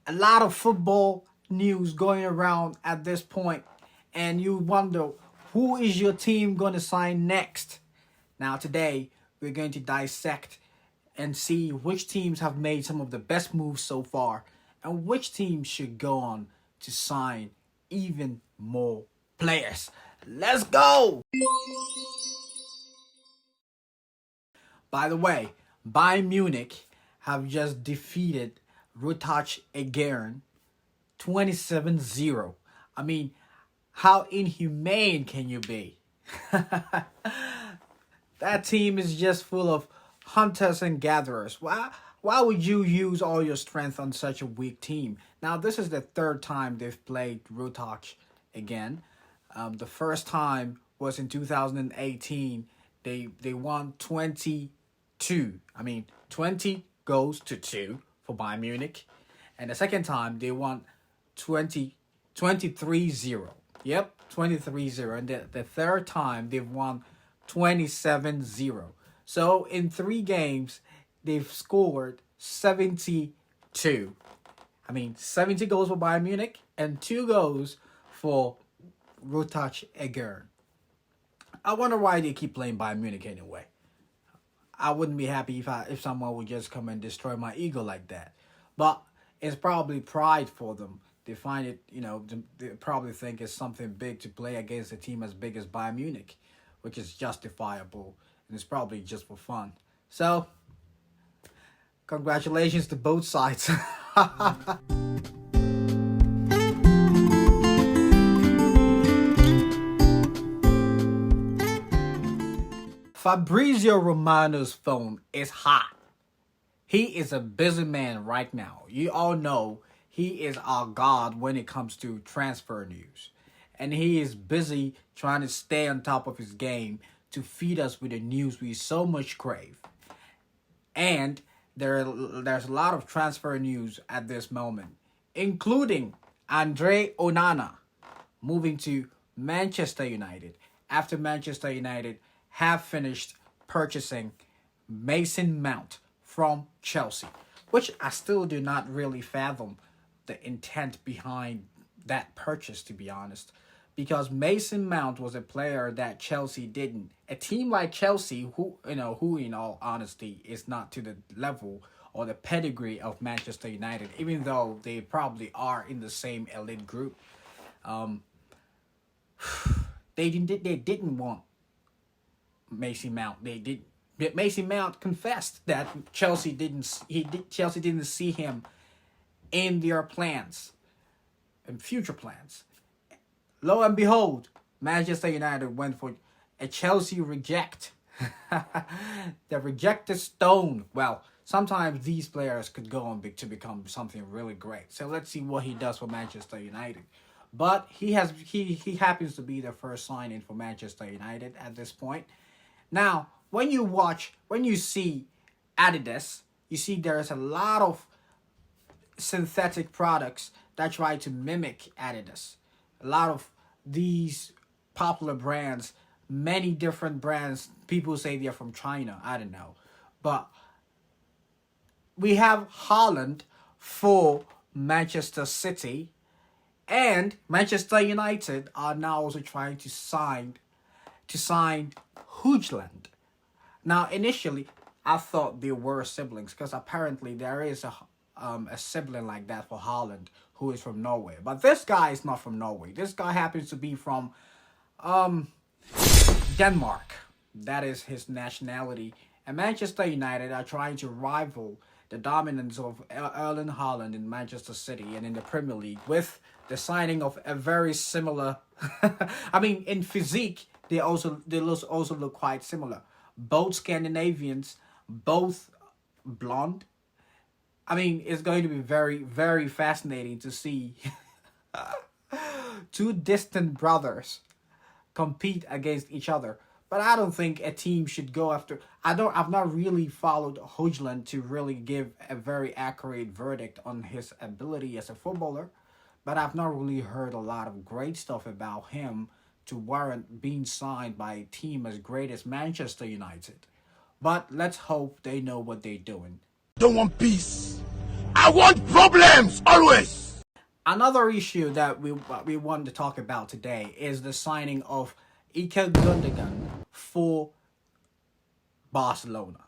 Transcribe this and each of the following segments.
a lot of football news going around at this point, and you wonder who is your team going to sign next. Now today we're going to dissect and see which teams have made some of the best moves so far and which teams should go on to sign even more players. Let's go! By the way, Bayern Munich have just defeated Rutach again 27-0. I mean, how inhumane can you be? That team is just full of hunters and gatherers. Why would you use all your strength on such a weak team? Now, this is the third time they've played Rutach again. The first time was in 2018. They won 22. I mean, 20 goals to 2 for Bayern Munich. And the second time, they won 23-0. Yep, 23-0. And the third time, they've won 27-0. So in 3 games, they've scored 72. I mean, 70 goals for Bayern Munich and 2 goals for Rutach again. I wonder why they keep playing Bayern Munich anyway. I wouldn't be happy if someone would just come and destroy my ego like that. But it's probably pride for them. They find it, they probably think it's something big to play against a team as big as Bayern Munich, which is justifiable, and it's probably just for fun. So, congratulations to both sides. Fabrizio Romano's phone is hot. He is a busy man right now. You all know he is our god when it comes to transfer news. And he is busy trying to stay on top of his game to feed us with the news we so much crave. And there's a lot of transfer news at this moment, including Andre Onana moving to Manchester United after Manchester United have finished purchasing Mason Mount from Chelsea, which I still do not really fathom the intent behind that purchase, to be honest, because Mason Mount was a player that Chelsea didn't. A team like Chelsea, who in all honesty is not to the level or the pedigree of Manchester United, even though they probably are in the same elite group. They didn't want Mason Mount. Mason Mount confessed that Chelsea didn't see him in their plans and future plans. Lo and behold, Manchester United went for a Chelsea reject. The rejected stone. Well, sometimes these players could go on to become something really great. So let's see what he does for Manchester United. But he happens to be the first signing for Manchester United at this point. Now, when you see Adidas, you see there's a lot of synthetic products that try to mimic Adidas. A lot of these popular brands, many different brands, people say they're from China, I don't know. But we have Haaland for Manchester City, and Manchester United are now also trying to sign Hojlund. Now, initially, I thought they were siblings because apparently there is a sibling like that for Haaland who is from Norway. But this guy is not from Norway. This guy happens to be from Denmark. That is his nationality. And Manchester United are trying to rival the dominance of Erling Haaland in Manchester City and in the Premier League with the signing of a very similar... I mean, in physique, they also look quite similar. Both Scandinavians, both blonde. I mean, it's going to be very, very fascinating to see two distant brothers compete against each other. But I don't think a team should go after... I've not really followed Hojlund to really give a very accurate verdict on his ability as a footballer. But I've not really heard a lot of great stuff about him to warrant being signed by a team as great as Manchester United. But let's hope they know what they're doing. Don't want peace. I want problems always. Another issue that we wanted to talk about today is the signing of Ike Gundogan for Barcelona.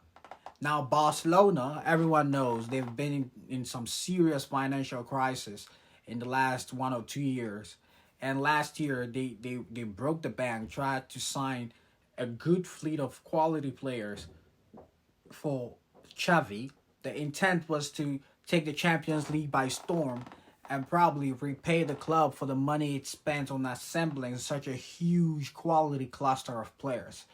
Now, Barcelona, everyone knows they've been in some serious financial crisis in the last 1 or 2 years. And last year, they broke the bank, tried to sign a good fleet of quality players for Xavi. The intent was to take the Champions League by storm and probably repay the club for the money it spent on assembling such a huge quality cluster of players.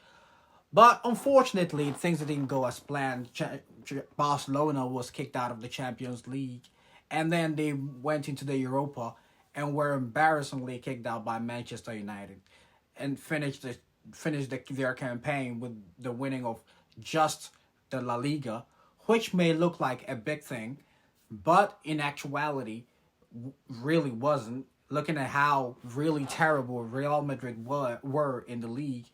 But unfortunately, things didn't go as planned. Barcelona was kicked out of the Champions League, and then they went into the Europa and were embarrassingly kicked out by Manchester United, and their campaign with the winning of just the La Liga, which may look like a big thing, but in actuality, really wasn't. Looking at how really terrible Real Madrid were in the league,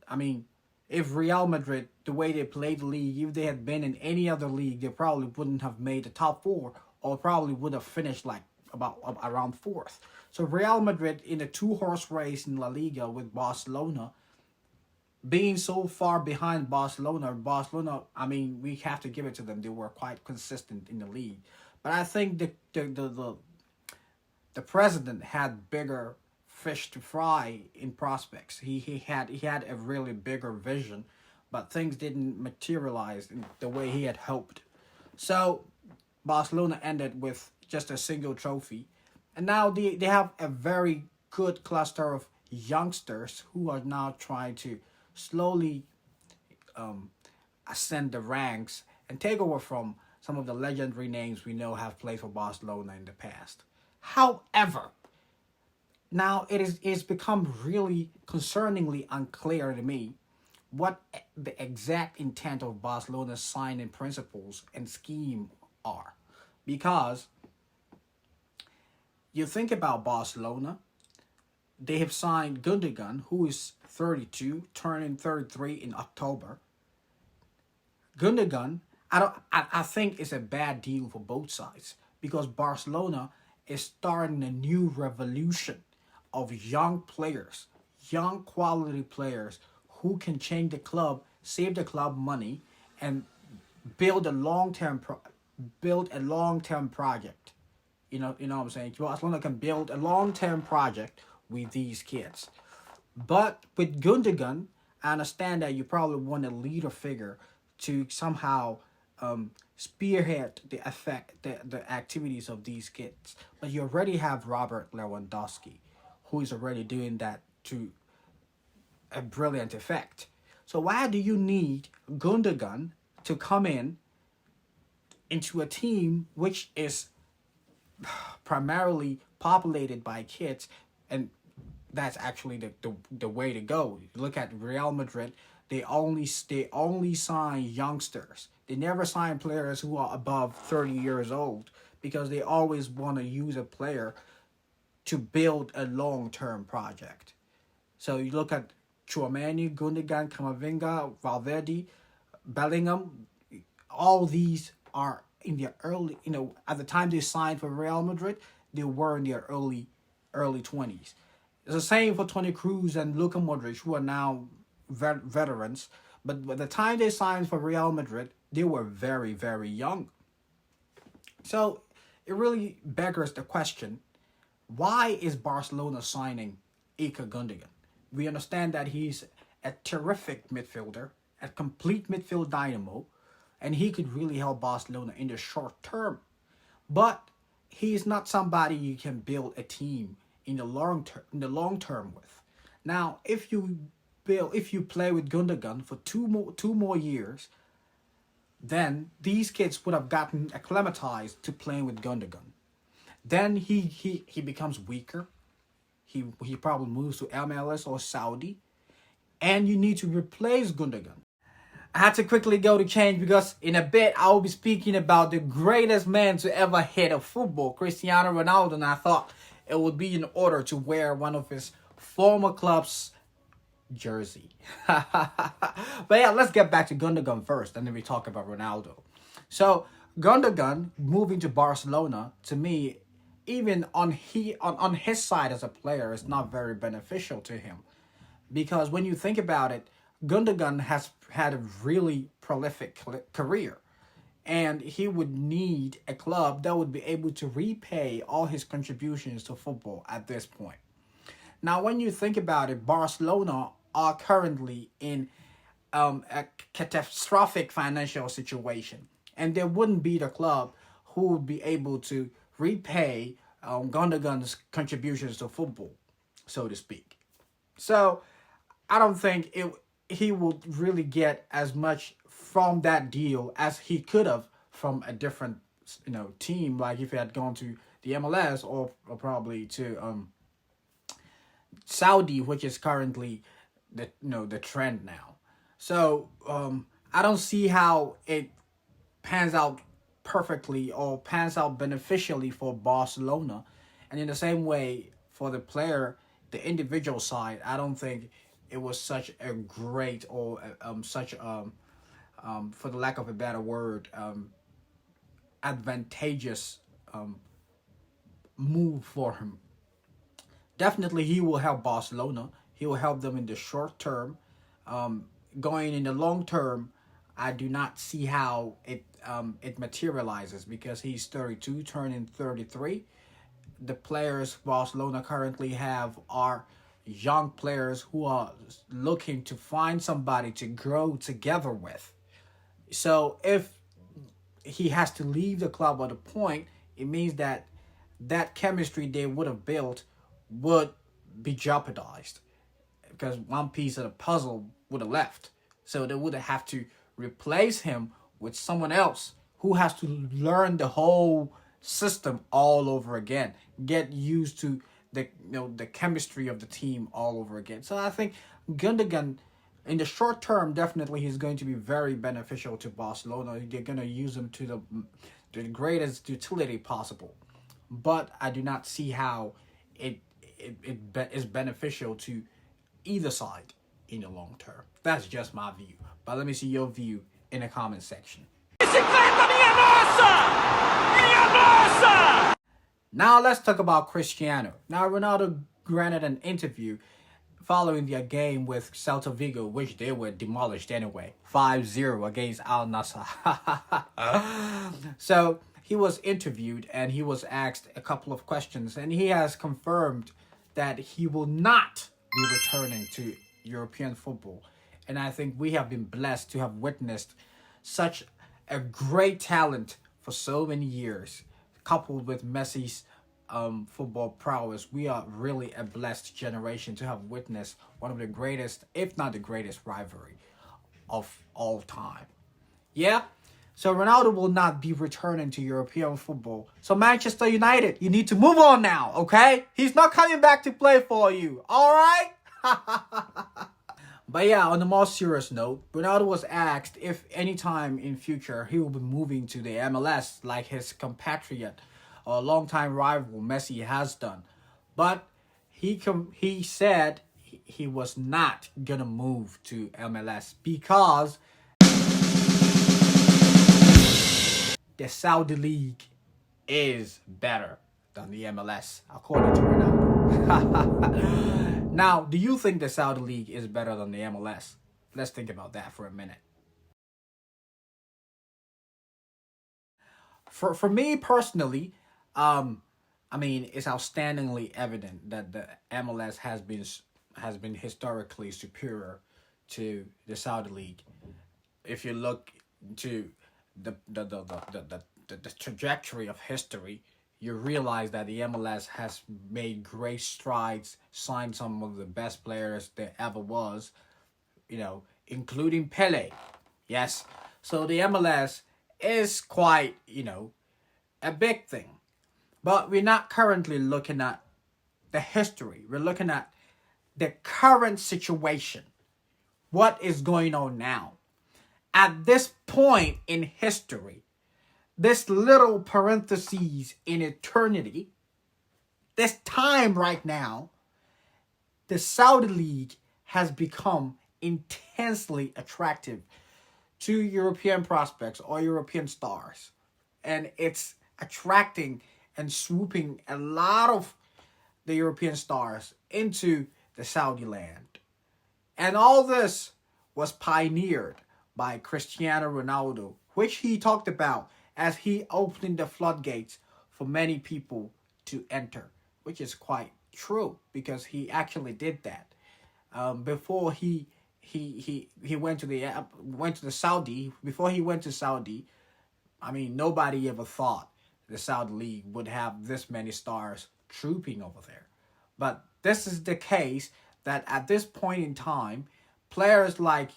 I mean, if Real Madrid, the way they played the league, if they had been in any other league, they probably wouldn't have made the top four, or probably would have finished like about around fourth. So Real Madrid in a two-horse race in La Liga with Barcelona, being so far behind Barcelona, I mean, we have to give it to them. They were quite consistent in the league. But I think the president had bigger fish to fry in prospects. He had a really bigger vision, but things didn't materialize in the way he had hoped. So Barcelona ended with just a single trophy, and now they have a very good cluster of youngsters who are now trying to slowly ascend the ranks and take over from some of the legendary names we know have played for Barcelona in the past. However, now it's become really concerningly unclear to me what the exact intent of Barcelona's signing principles and scheme are. Because you think about Barcelona, they have signed Gundogan, who is 32, turning 33 in October. Gundogan, I think it's a bad deal for both sides, because Barcelona is starting a new revolution of young players, young quality players who can change the club, save the club money, and build a long-term project. You know what I'm saying? Barcelona can build a long-term project with these kids. But with Gundogan, I understand that you probably want a leader figure to somehow spearhead the activities of these kids. But you already have Robert Lewandowski, who is already doing that to a brilliant effect. So why do you need Gundogan to come into a team which is primarily populated by kids, and that's actually the way to go. Look at Real Madrid. They only sign youngsters. They never sign players who are above 30 years old, because they always want to use a player to build a long-term project. So you look at Tchouaméni, Gundogan, Camavinga, Valverde, Bellingham. All these are in their early, at the time they signed for Real Madrid, they were in their early 20s. It's the same for Toni Kroos and Luka Modric, who are now veterans. But by the time they signed for Real Madrid, they were very, very young. So it really beggars the question, why is Barcelona signing Ilkay Gundogan? We understand that he's a terrific midfielder, a complete midfield dynamo, and he could really help Barcelona in the short term. But he's not somebody you can build a team in the long term with. Now, if you play with Gundogan for two more years, then these kids would have gotten acclimatized to playing with Gundogan. Then he becomes weaker. He probably moves to MLS or Saudi, and you need to replace Gundogan. I had to quickly go to change, because in a bit I will be speaking about the greatest man to ever hit a football, Cristiano Ronaldo, and I thought it would be in order to wear one of his former club's jersey. But yeah, let's get back to Gundogan first, and then we talk about Ronaldo. So Gundogan moving to Barcelona, to me, even on his side as a player, is not very beneficial to him, because when you think about it, Gundogan has had a really prolific career, and he would need a club that would be able to repay all his contributions to football at this point. Now, when you think about it, Barcelona are currently in a catastrophic financial situation, and there wouldn't be the club who would be able to repay Gundogan's contributions to football, so to speak. So I don't think he will really get as much from that deal as he could have from a different team, like if he had gone to the MLS, or probably to Saudi, which is currently the trend now. So I don't see how it pans out perfectly or pans out beneficially for Barcelona, and in the same way for the player, the individual side, I don't think it was such a great or such for the lack of a better word, advantageous move for him. Definitely, he will help Barcelona. He will help them in the short term. Going in the long term, I do not see how it materializes, because he's 32, turning 33. The players Barcelona currently have are young players who are looking to find somebody to grow together with. So if he has to leave the club at a point, it means that that chemistry they would have built would be jeopardized, because one piece of the puzzle would have left. So they would have to replace him with someone else who has to learn the whole system all over again, get used to the chemistry of the team all over again. So I think Gundogan, in the short term, definitely he's going to be very beneficial to Barcelona. They're going to use him to the greatest utility possible. But I do not see how it is beneficial to either side in the long term. That's just my view. But let me see your view in the comment section. Now let's talk about Cristiano. Now Ronaldo granted an interview following their game with Celta Vigo, which they were demolished anyway, 5-0 against Al Nassr. So he was interviewed and he was asked a couple of questions, and he has confirmed that he will not be returning to European football. And I think we have been blessed to have witnessed such a great talent for so many years, coupled with Messi's football prowess. We are really a blessed generation to have witnessed one of the greatest, if not the greatest, rivalry of all time. Yeah? So Ronaldo will not be returning to European football. So Manchester United, you need to move on now, okay? He's not coming back to play for you, all right? But yeah, on a more serious note, Ronaldo was asked if anytime in future he will be moving to the MLS like his compatriot or longtime rival Messi has done. But he said he was not gonna move to MLS because the Saudi League is better than the MLS, according to Ronaldo. Now, do you think the Saudi League is better than the MLS? Let's think about that for a minute. For me personally, I mean, it's outstandingly evident that the MLS has been historically superior to the Saudi League. If you look to the trajectory of history, you realize that the MLS has made great strides, signed some of the best players there ever was, including Pele. Yes. So the MLS is quite, a big thing. But we're not currently looking at the history. We're looking at the current situation. What is going on now? At this point in history, this little parentheses in eternity, this time right now, the Saudi League has become intensely attractive to European prospects or European stars. and it's attracting and swooping a lot of the European stars into the Saudi land. And all this was pioneered by Cristiano Ronaldo, which he talked about as he opened the floodgates for many people to enter, which is quite true because he actually did that. Before he went to the Saudi. Before he went to Saudi, I mean, nobody ever thought the Saudi League would have this many stars trooping over there. But this is the case that at this point in time, players like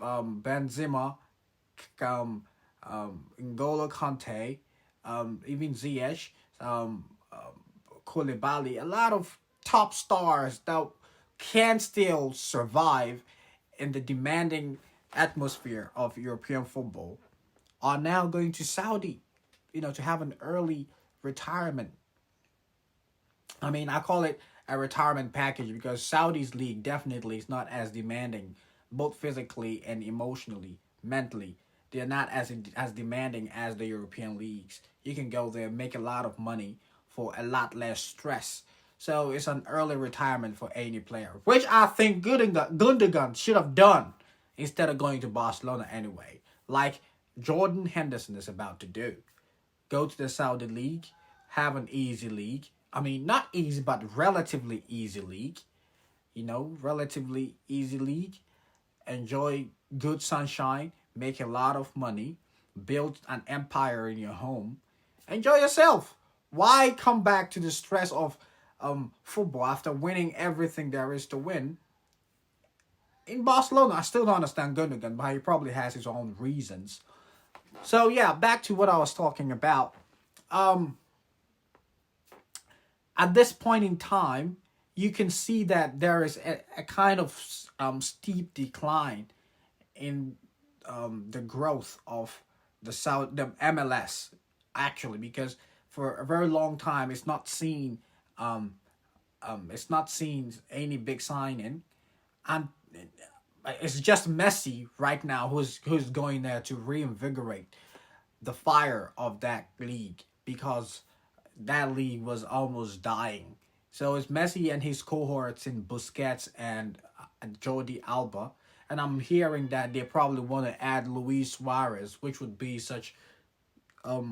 Benzema, N'Golo Kante, even Ziyech, Koulibaly, a lot of top stars that can still survive in the demanding atmosphere of European football are now going to Saudi, to have an early retirement. I mean, I call it a retirement package because Saudi's league definitely is not as demanding, both physically and emotionally, mentally. They're not as demanding as the European leagues. You can go there, make a lot of money for a lot less stress. So it's an early retirement for any player, which I think Gundogan should have done instead of going to Barcelona anyway, like Jordan Henderson is about to do. Go to the Saudi League, have an easy league. I mean, not easy, but relatively easy league. Relatively easy league. Enjoy good sunshine, make a lot of money, build an empire in your home. Enjoy yourself. Why come back to the stress of football after winning everything there is to win? In Barcelona, I still don't understand Gundogan, but he probably has his own reasons. So yeah, back to what I was talking about. At this point in time, you can see that there is a kind of steep decline in the growth of the MLS, actually, because for a very long time it's not seen any big signing, and it's just Messi right now who's going there to reinvigorate the fire of that league because that league was almost dying. So it's Messi and his cohorts in Busquets and Jordi Alba. And I'm hearing that they probably want to add Luis Suarez, which would be such a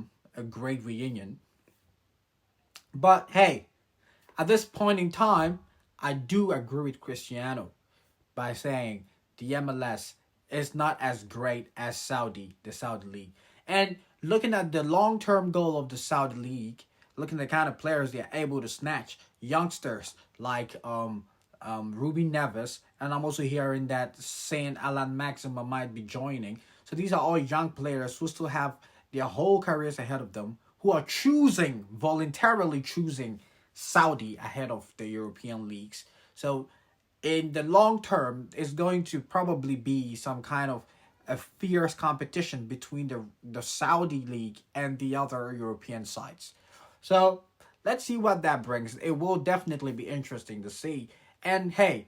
great reunion. But hey, at this point in time, I do agree with Cristiano by saying the MLS is not as great as the Saudi League. And looking at the long-term goal of the Saudi League, looking at the kind of players they are able to snatch, youngsters like Ruben Neves, and I'm also hearing that Saint Alan Maxima might be joining. So these are all young players who still have their whole careers ahead of them, who are voluntarily choosing Saudi ahead of the European leagues. So in the long term, it's going to probably be some kind of a fierce competition between the Saudi league and the other European sides. So let's see what that brings. It will definitely be interesting to see. And hey,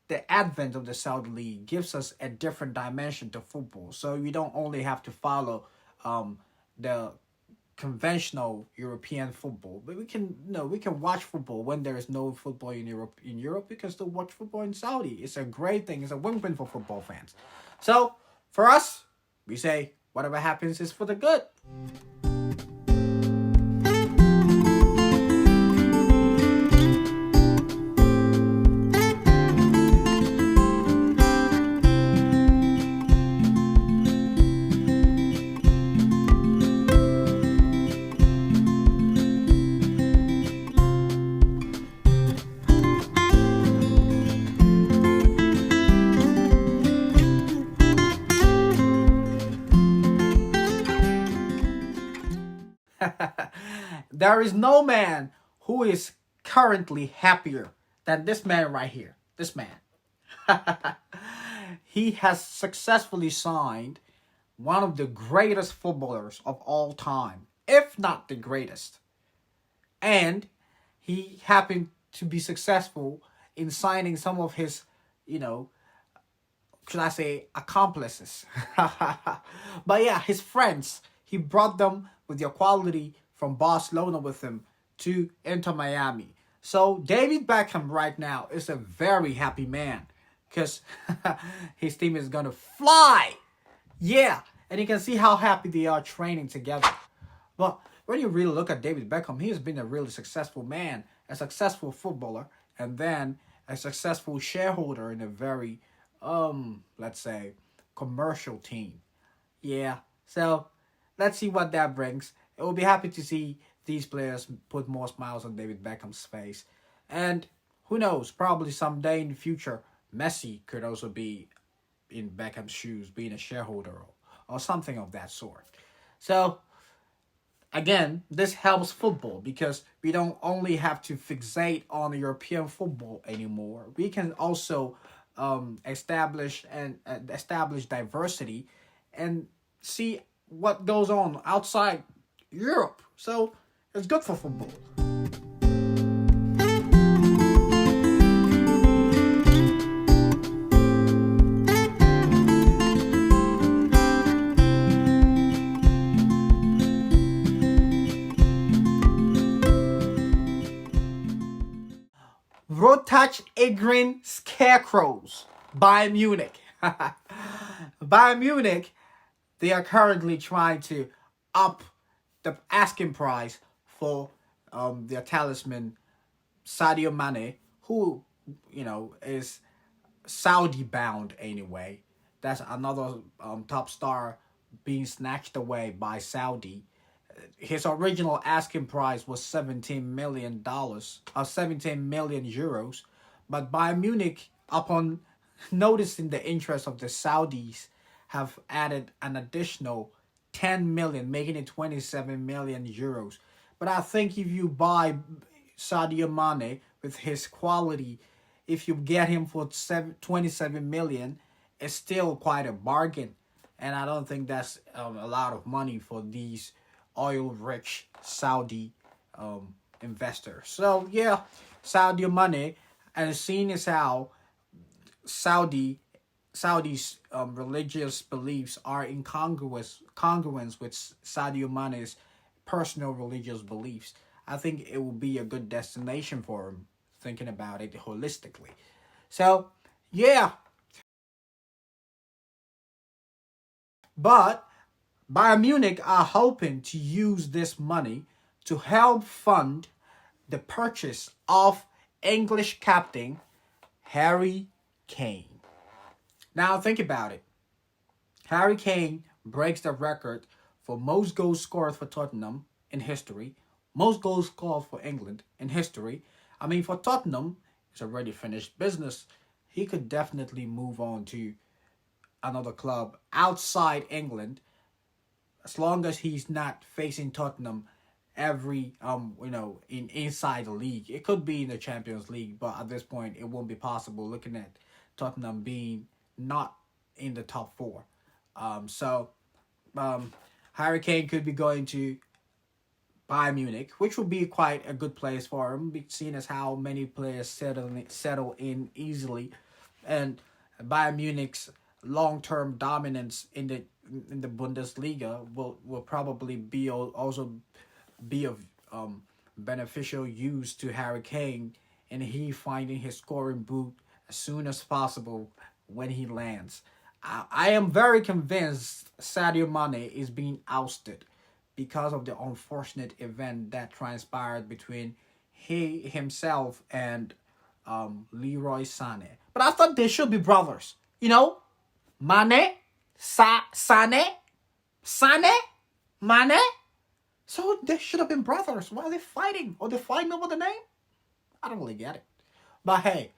the advent of the Saudi League gives us a different dimension to football. So you don't only have to follow the conventional European football, but we can watch football when there is no football in Europe. In Europe, we can still watch football in Saudi. It's a great thing. It's a win-win for football fans. So for us, we say whatever happens is for the good. There is no man who is currently happier than this man right here. This man. He has successfully signed one of the greatest footballers of all time, if not the greatest. And he happened to be successful in signing some of his, should I say, accomplices. But yeah, his friends. He brought them with your quality from Barcelona with him to Inter Miami. So David Beckham right now is a very happy man because his team is gonna fly. Yeah, and you can see how happy they are training together. But when you really look at David Beckham, he has been a really successful man, a successful footballer, and then a successful shareholder in a very, let's say, commercial team. Yeah, so let's see what that brings. It will be happy to see these players put more smiles on David Beckham's face. And who knows, probably someday in the future, Messi could also be in Beckham's shoes, being a shareholder or something of that sort. So again, this helps football because we don't only have to fixate on European football anymore. We can also establish diversity and see what goes on outside Europe. So it's good for football. Rotach Igrin Scarecrows, Bayern Munich. Bayern Munich, they are currently trying to up the asking price for their talisman Sadio Mane, who is Saudi bound anyway. That's another top star being snatched away by Saudi. His original asking price was $17 million, or 17 million euros, but Bayern Munich, upon noticing the interest of the Saudis, have added an additional 10 million, making it 27 million euros. But I think if you buy Sadio Mane with his quality, if you get him for 27 million, it's still quite a bargain. And I don't think that's a lot of money for these oil-rich Saudi investors. So yeah, Saudi money, and seeing as how Saudi's religious beliefs are congruence with Sadio Mane's personal religious beliefs, I think it will be a good destination for him, thinking about it holistically. So yeah, but Bayern Munich are hoping to use this money to help fund the purchase of English captain Harry Kane. Now think about it. Harry Kane breaks the record for most goals scored for Tottenham in history, most goals scored for England in history. I mean, for Tottenham, it's already finished business. He could definitely move on to another club outside England, as long as he's not facing Tottenham every in inside the league. It could be in the Champions League, but at this point it won't be possible looking at Tottenham being not in the top four. So Harry Kane could be going to Bayern Munich, which would be quite a good place for him, seeing as how many players settle in easily, and Bayern Munich's long-term dominance in the Bundesliga will probably be also be of beneficial use to Harry Kane, and he finding his scoring boot as soon as possible when he lands. I am very convinced Sadio Mane is being ousted because of the unfortunate event that transpired between himself and Leroy Sané. But I thought they should be brothers. Mane, Sane, Mane. So they should have been brothers. Why are they fighting? Or they fighting over the name? I don't really get it. But hey,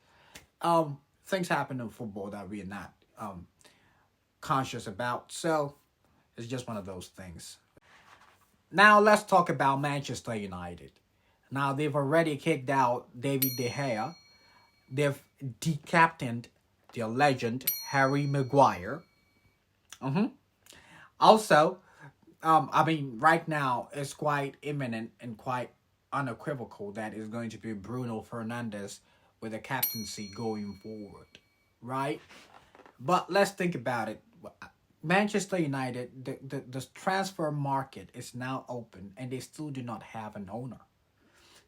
things happen in football that we are not conscious about. So it's just one of those things. Now let's talk about Manchester United. Now they've already kicked out David De Gea. They've decaptained their legend Harry Maguire. Also, right now it's quite imminent and quite unequivocal that it's going to be Bruno Fernandes with the captaincy going forward, right? But let's think about it. Manchester United, the transfer market is now open, and they still do not have an owner.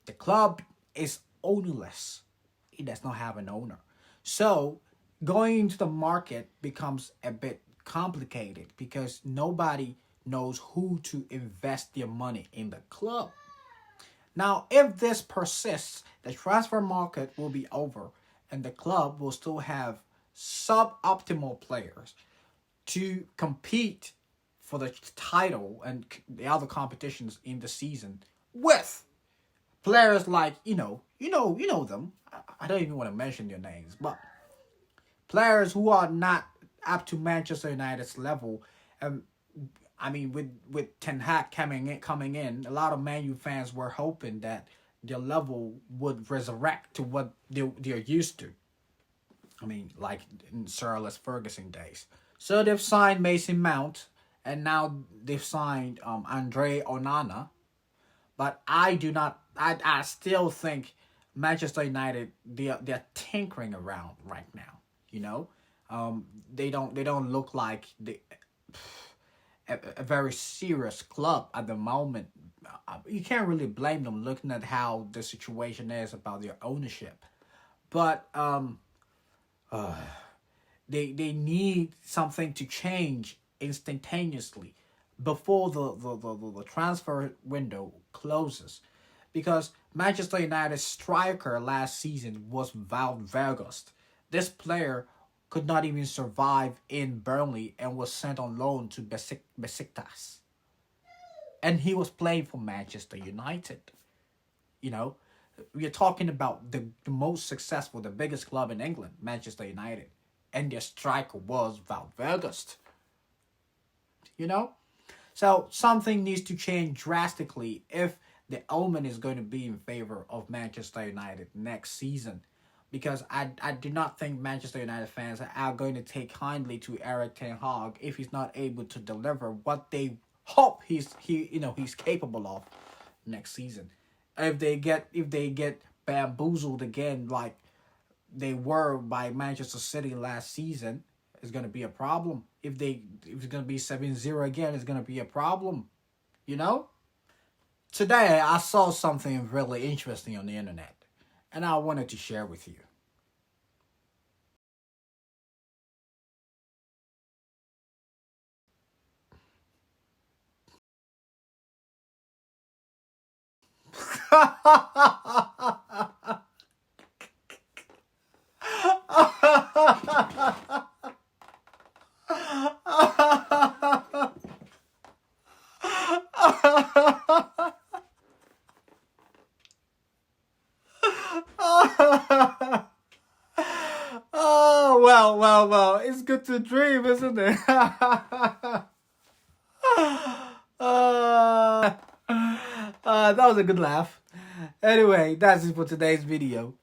The club is ownerless. It does not have an owner. So going into the market becomes a bit complicated because nobody knows who to invest their money in the club. Now, if this persists, the transfer market will be over and the club will still have suboptimal players to compete for the title and the other competitions in the season with players like you know them. I don't even want to mention their names, but players who are not up to Manchester United's level. I mean, with Ten Hag coming in, a lot of Man U fans were hoping that their level would resurrect to what they're used to. I mean, like in Sir Alex Ferguson days. So they've signed Mason Mount, and now they've signed Andre Onana. But I do not. I still think Manchester United they're tinkering around right now. You know, they don't look like a very serious club at the moment. You can't really blame them looking at how the situation is about their ownership. But they need something to change instantaneously before the transfer window closes, because Manchester United's striker last season was Wout Weghorst. This player could not even survive in Burnley and was sent on loan to Besiktas. And he was playing for Manchester United. You know, we are talking about the most successful, the biggest club in England, Manchester United. And their striker was Wout Weghorst. You know? So something needs to change drastically if the omen is going to be in favor of Manchester United next season. Because I do not think Manchester United fans are going to take kindly to Erik ten Hag if he's not able to deliver what they hope he's capable of next season. If they get bamboozled again like they were by Manchester City last season, it's going to be a problem. If it's going to be 7-0 again, it's going to be a problem. You know? Today, I saw something really interesting on the internet, and I wanted to share with you. Oh, well. It's good to dream, isn't it? That was a good laugh. Anyway, that's it for today's video.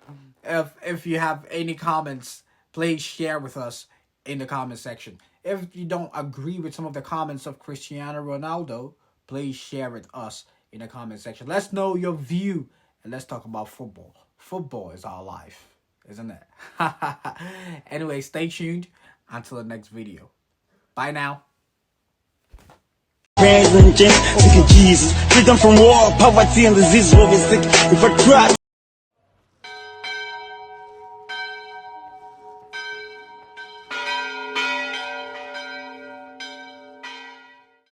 If you have any comments, please share with us in the comment section. If you don't agree with some of the comments of Cristiano Ronaldo, please share with us in the comment section. Let's know your view, and let's talk about football. Football is our life, isn't it? Anyway, stay tuned until the next video. Bye now. Hands in the gym, sick of Jesus. Freedom from war, poverty, and disease. What we sick. If I try